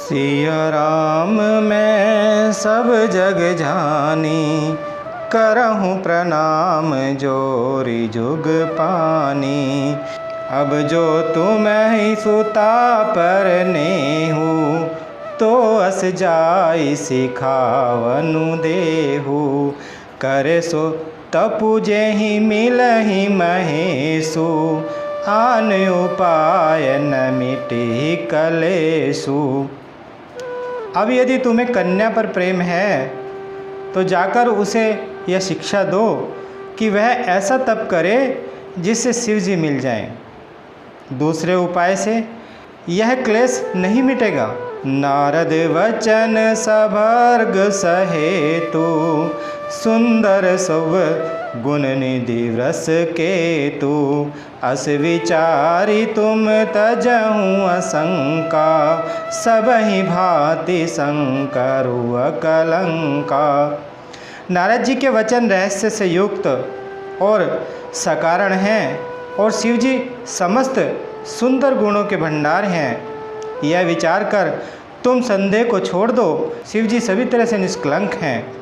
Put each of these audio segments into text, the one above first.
सिया राम मैं सब जग जानी, करहूँ प्रणाम जोरी जुग पानी। अब जो तुम ही सुता पर नेहू, तो अस जाई सिखावनु देहू। करे सो तपु जेहि मिलहि महेशु, आन उपाय न मिटे कलेशु। अब यदि तुम्हें कन्या पर प्रेम है तो जाकर उसे यह शिक्षा दो कि वह ऐसा तप करे जिससे शिव जी मिल जाएं। दूसरे उपाय से यह क्लेश नहीं मिटेगा। नारद वचन सभर्ग सहेतु, सुंदर सब गुण निधि व्रस केतु। अस विचारी तुम तजहूँ असंका, सबहि भांति शंकरु अकलंका। नारद जी के वचन रहस्य से युक्त और सकारण हैं और शिव जी समस्त सुंदर गुणों के भंडार हैं। यह विचार कर तुम संदेह को छोड़ दो, शिव जी सभी तरह से निष्कलंक हैं।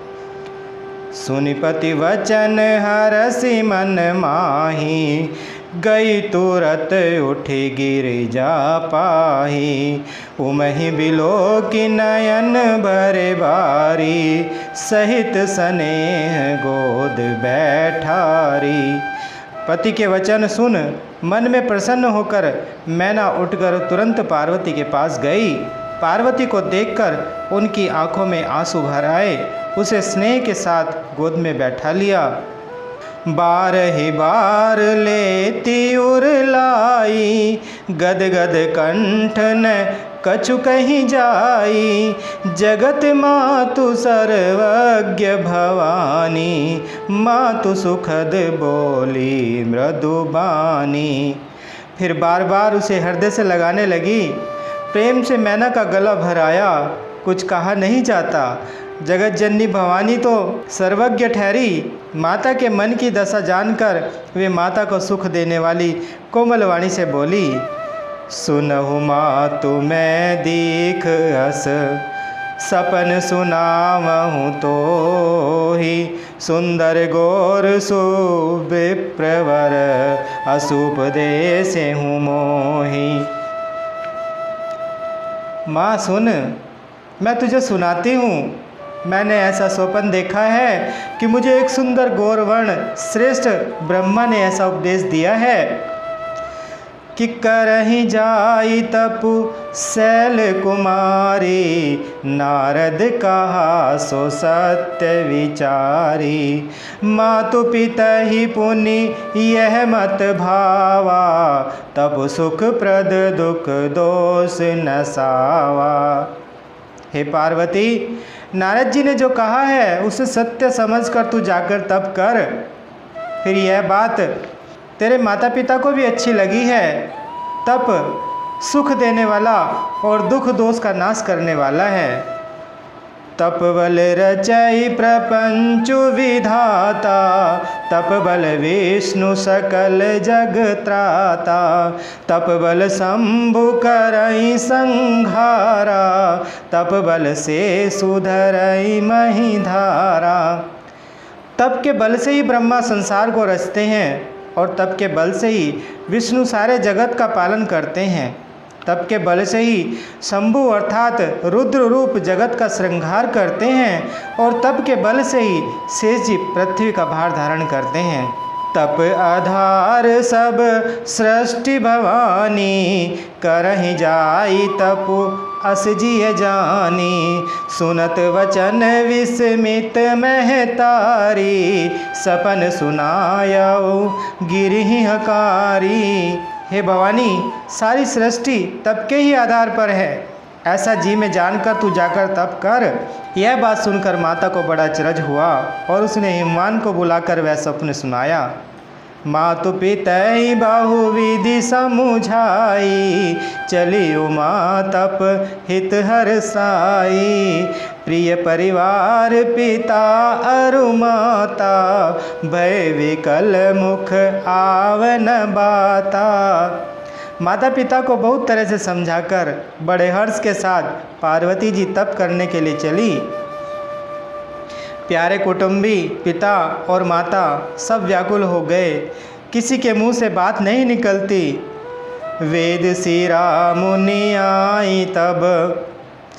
सुनिपति वचन हरसि मन माही, गई तुरत उठी गिरिजा पाही। उमहि बिलो की नयन भरे बारी, सहित स्नेह गोद बैठारी। पति के वचन सुन मन में प्रसन्न होकर मैना उठकर तुरंत पार्वती के पास गई। पार्वती को देखकर उनकी आंखों में आंसू भर आए, उसे स्नेह के साथ गोद में बैठा लिया। बारहि बार लेती उरलाई, गद गद कंठ न कछु कहीं जाई। जगत मातु सर्वज्ञ भवानी, मातु सुखद बोली मृदुबानी। फिर बार बार उसे हृदय से लगाने लगी। प्रेम से मैना का गला भराया, कुछ कहा नहीं जाता। जगत जननी भवानी तो सर्वज्ञ ठहरी। माता के मन की दशा जानकर वे माता को सुख देने वाली कोमल वाणी से बोली। सुनहु मातु मैं दीख अस, सपन सुनावहूँ तो ही। सुंदर गोर सुविप्रवर, असुपदेश हूँ मोही। माँ सुन, मैं तुझे सुनाती हूँ। मैंने ऐसा स्वप्न देखा है कि मुझे एक सुंदर गौरवर्ण श्रेष्ठ ब्रह्मा ने ऐसा उपदेश दिया है कि करहि जाई तपु शैल कुमारी। नारद कहा सो सत्य विचारी, मातु पिता ही पुनि यह मत भावा। तब सुख प्रद दुख दोष न सावा। हे पार्वती, नारद जी ने जो कहा है उसे सत्य समझकर तू जाकर तप कर। फिर यह बात तेरे माता पिता को भी अच्छी लगी है। तप सुख देने वाला और दुख दोष का नाश करने वाला है। तप बल रचई प्रपंच विधाता, तप बल विष्णु सकल जग त्राता। तप बल शंभु करई संहारा, तप बल से सुधरई मही धारा। तप के बल से ही ब्रह्मा संसार को रचते हैं और तप के बल से ही विष्णु सारे जगत का पालन करते हैं। तप के बल से ही शंभु अर्थात रुद्र रूप जगत का श्रृंगार करते हैं और तप के बल से ही शेष जी पृथ्वी का भार धारण करते हैं। तप आधार सब सृष्टि भवानी, करहि जाई तपु अस जिय जानी। सुनत वचन विस्मित महतारी, सपन सुनायऊ गिरहि हकारी। हे भवानी, सारी सृष्टि तप के ही आधार पर है, ऐसा जी में जानकर तू जाकर तप कर। यह बात सुनकर माता को बड़ा अचरज हुआ और उसने हिमवान को बुलाकर वह स्वप्न सुनाया। मातु पितहि बहुविधि समुझाई, चली उमा तप हित हरसाई। प्रिय परिवार पिता अरु माता, भय विकल मुख आवन बाता। माता पिता को बहुत तरह से समझाकर बड़े हर्ष के साथ पार्वती जी तप करने के लिए चली। प्यारे कुटुंबी, पिता और माता सब व्याकुल हो गए, किसी के मुंह से बात नहीं निकलती। वेद सिरा मुनि आई तब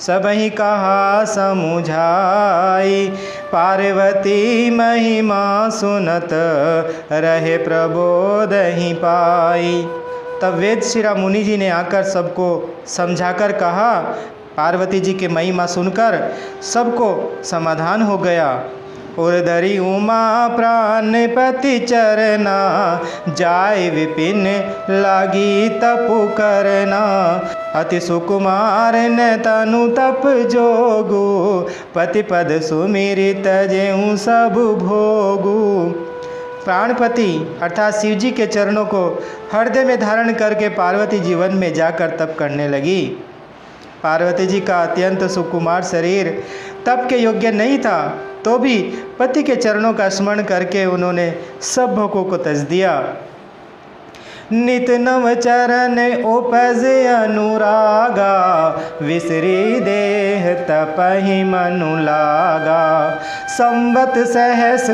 सबहि कहा समुझाई, पार्वती महिमा सुनत रहे प्रबोध ही पाई। तब वेद शिरा मुनि जी ने आकर सबको समझाकर कहा। पार्वती जी की महिमा सुनकर सबको समाधान हो गया। उर्धरी उमा प्राणपति चरना, जाय विपिन लागी तपु करना। अति सुकुमार न तनु तप जोगु, पति पद सुमिरित जेऊ सब भोगु। प्राणपति अर्थात शिव जी के चरणों को हृदय में धारण करके पार्वती जीवन में जाकर तप करने लगी। पार्वती जी का अत्यंत सुकुमार शरीर तप के योग्य नहीं था, तो भी पति के चरणों का स्मरण करके उन्होंने सब भोगों को त्यज दिया। नित नव चरण उपज अनुरागा, विसरी देह तपहि मनु लागा। संवत सहस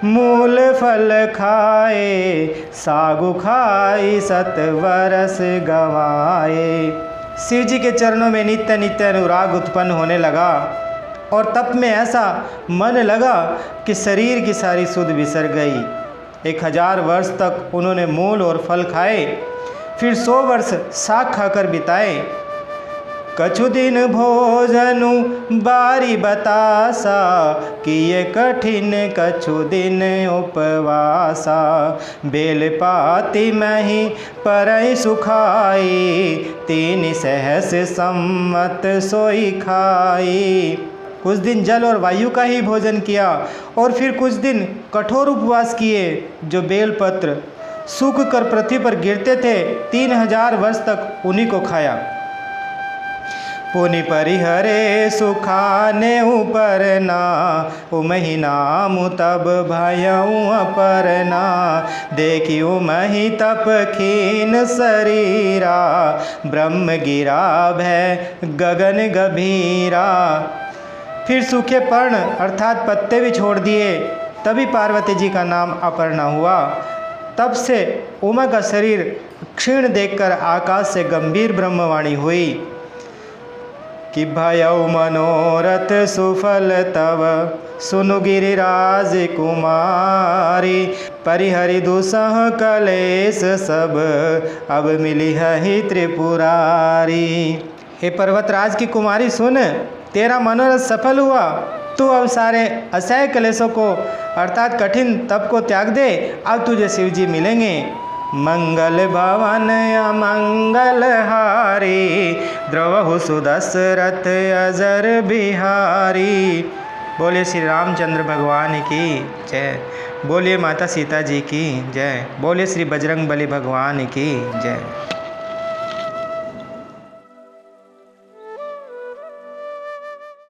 मूल फल खाए, सागु खाई सत वरस गवाए। शिव जी के चरणों में नित्य नित्य अनुराग उत्पन्न होने लगा और तप में ऐसा मन लगा कि शरीर की सारी सुध बिसर गई। 1000 वर्ष तक उन्होंने मूल और फल खाए, फिर 100 वर्ष साग खाकर बिताए। कछु दिन भोजनु बारी बतासा, किए कठिन कछु दिन उपवासा। बेल पाती मही परई सुखाई, 3 सहस सम्मत सोई खाई। कुछ दिन जल और वायु का ही भोजन किया और फिर कुछ दिन कठोर उपवास किए, जो बेलपत्र सूख कर पृथ्वी पर गिरते थे। 3000 वर्ष तक उन्हीं को खाया। पुनि परिहरे सुखाने उपरना, उमहि नाम तब भयऊ अपरना। देखी उमहि तप खीन शरीरा, ब्रह्म गिरा भय गगन गभीरा। फिर सूखे पर्ण अर्थात पत्ते भी छोड़ दिए, तभी पार्वती जी का नाम अपर्णा हुआ। तब से उमा का शरीर क्षीण देखकर आकाश से गंभीर ब्रह्मवाणी हुई कि भयऊ मनोरथ सुफल तव, सुनु गिरिराज कुमारी। परिहरि दुसह कलेश सब, अब मिली है त्रिपुरारी। हे पर्वतराज की कुमारी सुन, तेरा मनोरथ सफल हुआ। तू अब सारे असह्य कलेशों को अर्थात कठिन तप को त्याग दे, अब तुझे शिव जी मिलेंगे। मंगल भवन अमंगल हारी, द्रवहु सुदशरथ अजर बिहारी। बोलिए श्री रामचंद्र भगवान की जय। बोलिए माता सीता जी की जय। बोलिए श्री बजरंग बली भगवान की जय।